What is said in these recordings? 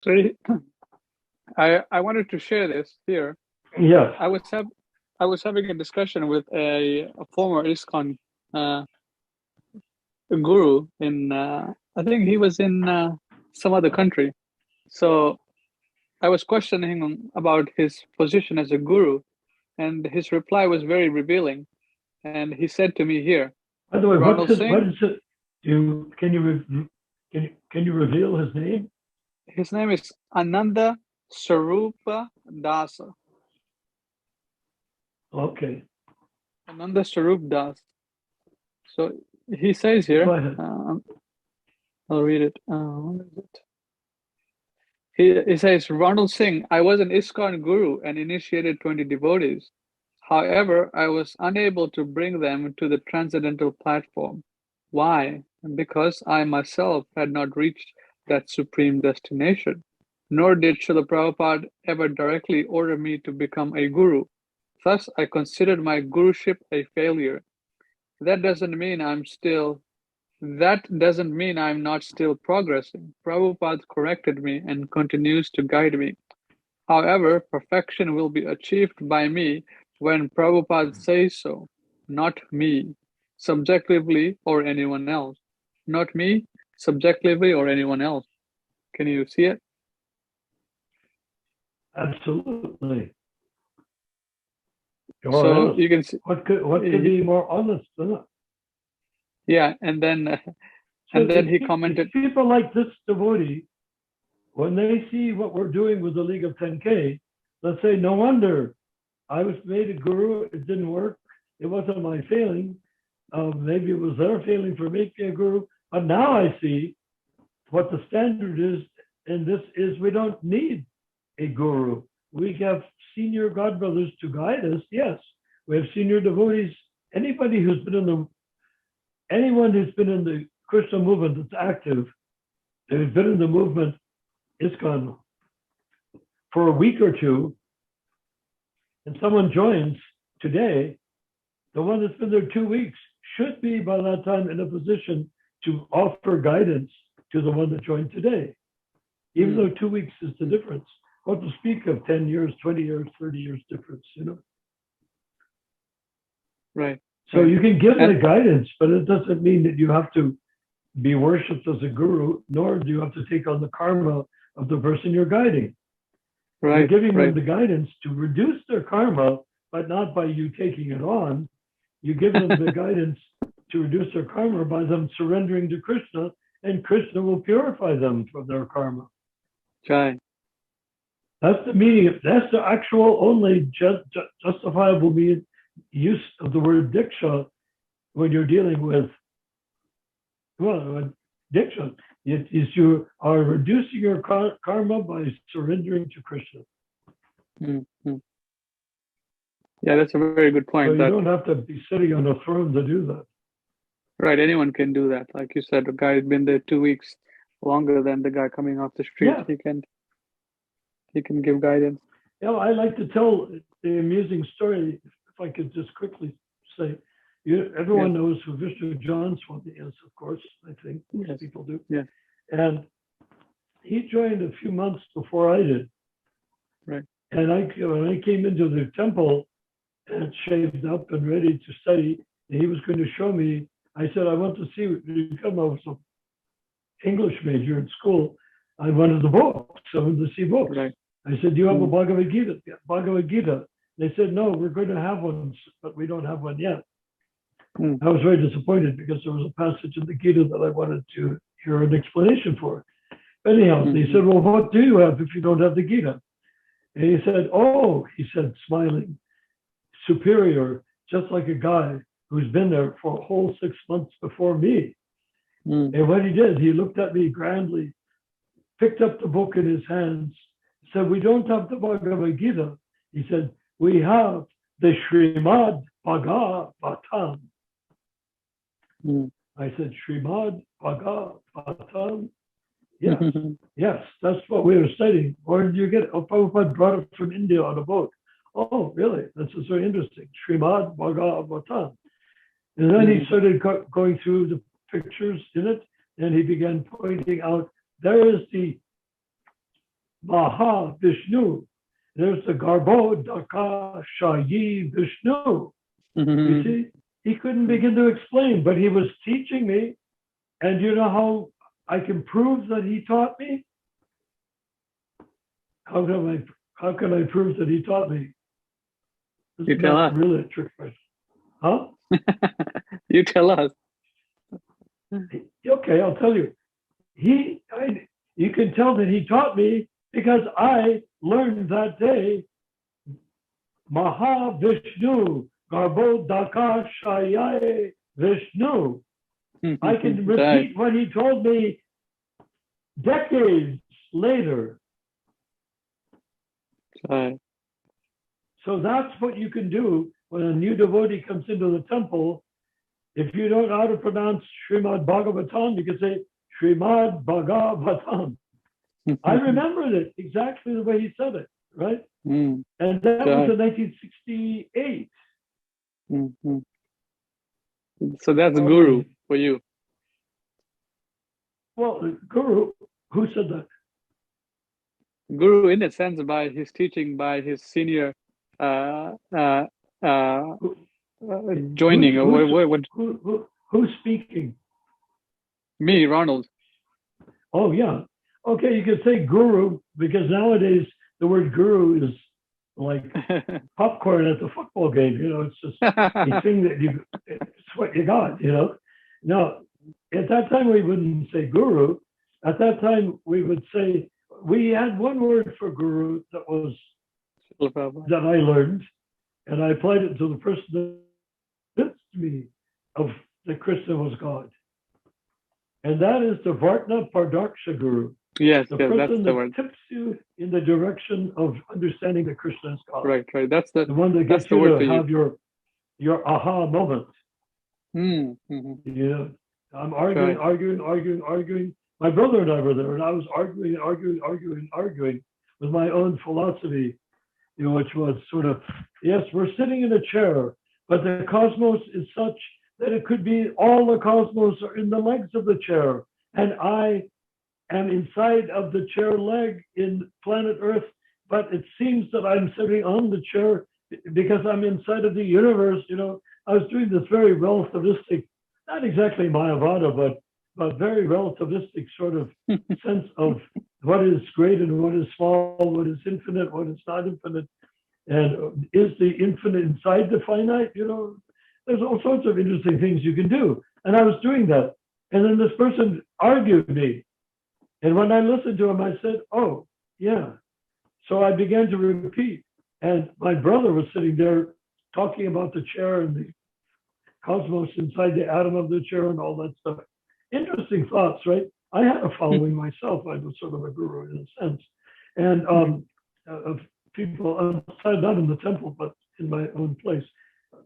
So I wanted to share this here. Yes. I was have I was having a discussion with a former ISKCON guru in I think he was in some other country. So I was questioning him about his position as a guru, and his reply was very revealing. And he said to me here, By the way, Ronald what Singh, is it? Can you reveal his name? his name is Ananda Sarupa Dasa. Okay, Ananda Sarup Das. So he says go here, ahead. I'll read it. What is it? He says, Ronald Singh, I was an ISKCON guru and initiated 20 devotees. However, I was unable to bring them to the transcendental platform. Why? Because I myself had not reached that supreme destination. Nor did Srila Prabhupada ever directly order me to become a guru. Thus, I considered my guruship a failure. That doesn't mean I'm still that doesn't mean I'm not still progressing. Prabhupada corrected me and continues to guide me. However, perfection will be achieved by me when Prabhupada says so, not me, subjectively or anyone else. Not me, subjectively or anyone else. Can you see it? Absolutely. Or So else, you can see, what could be more honest than that? yeah, and then So and then he if commented, people like this devotee, when they see what we're doing with the League of 10K, let's say, no wonder I was made a guru, it didn't work. It wasn't my failing. Maybe it was their failing for making a guru. But now I see what the standard is, and this is we don't need a guru. We have senior godbrothers to guide us. Yes, we have senior devotees. Anybody who's been in the anyone who's been in the Krishna movement that's active, who's been in the movement, ISKCON for a week or two, and someone joins today, the one that's been there 2 weeks should be by that time in a position to offer guidance to the one that joined today, even though 2 weeks is the difference. What to speak of 10 years, 20 years, 30 years difference, you know? right. So Right. you can give the And guidance, but it doesn't mean that you have to be worshipped as a guru, nor do you have to take on the karma of the person you're guiding. You're right, giving them right. the guidance to reduce their karma, but not by you taking it on. You give them the guidance to reduce their karma by them surrendering to Krishna, and Krishna will purify them from their karma. Right. That's the meaning. That's the actual only justifiable use of the word diksha when you're dealing with, well, diksha. It is you are reducing your karma by surrendering to Krishna. Mm-hmm. Yeah, that's a very good So point. you That don't have to be sitting on a throne to do that. right, anyone can do that. Like you said, the guy has been there 2 weeks longer than the guy coming off the street. Yeah. He can give guidance. You know, I like to tell the amusing story, if I could just quickly say. Yeah. Everyone knows who Vishnu John Swami is, of course. I think most Yes. people do. Yeah. And he joined a few months before I did. Right. And when I came into the temple and shaved up and ready to study, and he was going to show me, I said, I want to see, because I was an English major in school, I wanted the books. I wanted to see books. Right. I said, do you have a Mm. Bhagavad Gita? Bhagavad Gita. They said, no, we're going to have one, but we don't have one yet. Mm. I was very disappointed because there was a passage in the Gita that I wanted to hear an explanation for. Anyhow, Mm-hmm. they said, well, what do you have if you don't have the Gita? And he said, oh, he said, smiling, superior, just like a guy who's been there for a whole 6 months before me. Mm. And what he did, he looked at me grandly, picked up the book in his hands, said, we don't have the Bhagavad Gita. He said, we have the Srimad Bhagavatam. Mm. I said, Srimad Bhagavatam? Yes, yes, that's what we were studying. Where did you get it? Oh, Prabhupada brought it from India on a boat. Oh, really? That's very interesting. Srimad Bhagavatam. And then he started going through the pictures in it, and he began pointing out, there is the Maha Vishnu. There's the Garbo Daka Shayi Vishnu. You see, he couldn't begin to explain, but he was teaching me. And you know how I can prove that he taught me? How can I prove that he taught me? This You is tell not us. really a trick question. Huh? You tell us. Okay, I'll tell you. You can tell that he taught me because I learned that day Maha Vishnu, Garbo Daka Shayaye Vishnu. I can repeat what he told me decades later. Right. So that's what you can do when a new devotee comes into the temple. If you don't know how to pronounce Srimad Bhagavatam, you can say Srimad Bhagavatam. I remembered it exactly the way he said it, right? And that was in 1968. So that's Guru for you. Well, Guru, who said that? Guru, in a sense, by his teaching, by his senior joining. Who's speaking? Me, Ronald. Oh, yeah. Okay, you could say guru because nowadays the word guru is like popcorn at the football game. You know, it's just a thing that it's what you got, you know. Now, at that time, we wouldn't say guru. At that time, we would say, we had one word for guru that I learned, and I applied it to the person that convinced me of that Krishna was God. And that is the Vartna Pardaksha Guru. Yes, the yes, person that's the that word. tips you in the direction of understanding that Krishna is God. Right. That's the one that gets you to have your aha moment. You know, I'm arguing. My brother and I were there, and I was arguing with my own philosophy, you know, which was sort of, yes, we're sitting in a chair, but the cosmos is such that it could be all the cosmos are in the legs of the chair, and I am inside of the chair leg in planet Earth, but it seems that I'm sitting on the chair because I'm inside of the universe. You know, I was doing this very relativistic, not exactly Mayavada, but very relativistic sort of sense of what is great and what is small, what is infinite, what is not infinite, and is the infinite inside the finite? You know, there's all sorts of interesting things you can do. And I was doing that. And then this person argued me. And when I listened to him, I said, oh, yeah. So I began to repeat. And my brother was sitting there talking about the chair and the cosmos inside the atom of the chair and all that stuff. Interesting thoughts, right? I had a following myself. I was sort of a guru in a sense. And of people outside, not in the temple, but in my own place,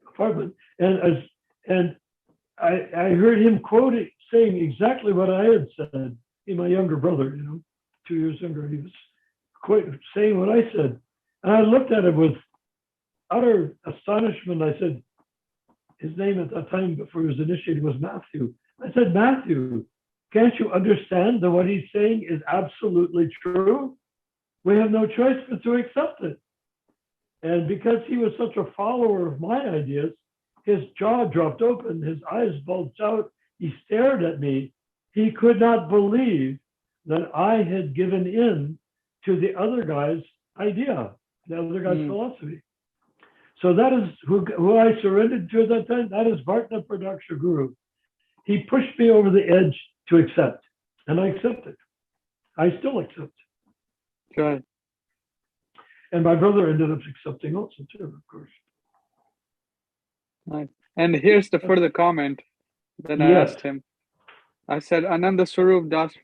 apartment. And I heard him quoting, saying exactly what I had said. He's my younger brother, you know, 2 years younger. He was saying what I said. And I looked at him with utter astonishment. I said, his name at that time before he was initiated was Matthew. I said, Matthew, can't you understand that what he's saying is absolutely true? We have no choice but to accept it. And because he was such a follower of my ideas, his jaw dropped open, his eyes bulged out, he stared at me. He could not believe that I had given in to the other guy's idea, the other guy's philosophy. So that is who I surrendered to at that time. That is Vartna Pardaksha Guru. He pushed me over the edge to accept, and I accepted. I still accept. Right. And my brother ended up accepting also too, of course. Nice. And here's the further comment that I asked him. I said, Ananda Swarup Das,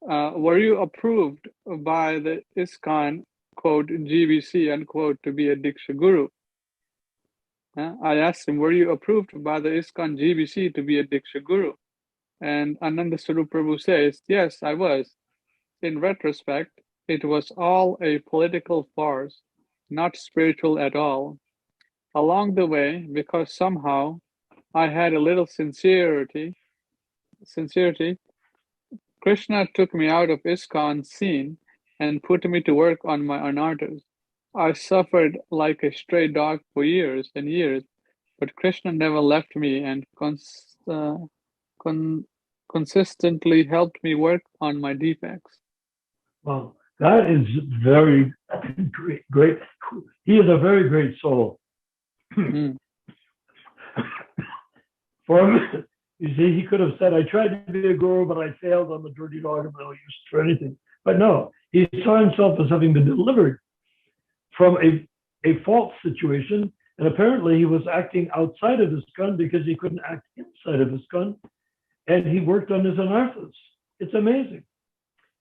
were you approved by the ISKCON, quote, GBC, unquote, to be a Diksha Guru? I asked him, were you approved by the ISKCON GBC to be a Diksha Guru? And Ananda Swarup Prabhu says, yes, I was. In retrospect, it was all a political farce, not spiritual at all. Along the way, because somehow I had a little sincerity, Krishna took me out of ISKCON scene and put me to work on my anartas. I suffered like a stray dog for years and years, but Krishna never left me and con consistently helped me work on my defects. Well, that is very great. Great. He is a very great soul. Mm. For him, you see, he could have said, I tried to be a guru, but I failed. I'm a dirty dog. I'm no use for anything. But no, he saw himself as having been delivered from a false situation. And apparently he was acting outside of ISKCON because he couldn't act inside of ISKCON. And he worked on his anarthas. It's amazing.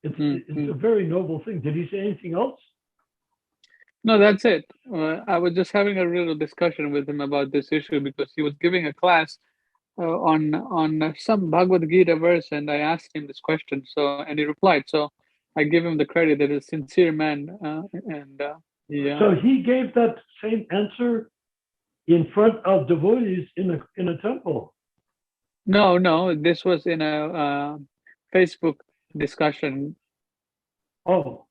It's a very noble thing. Did he say anything else? No, that's it. I was just having a little discussion with him about this issue because he was giving a class on some Bhagavad Gita verse, and I asked him this question. So, and he replied. So, I give him the credit that he's a sincere man, and So he gave that same answer in front of devotees in a temple. No, this was in a Facebook discussion. Oh,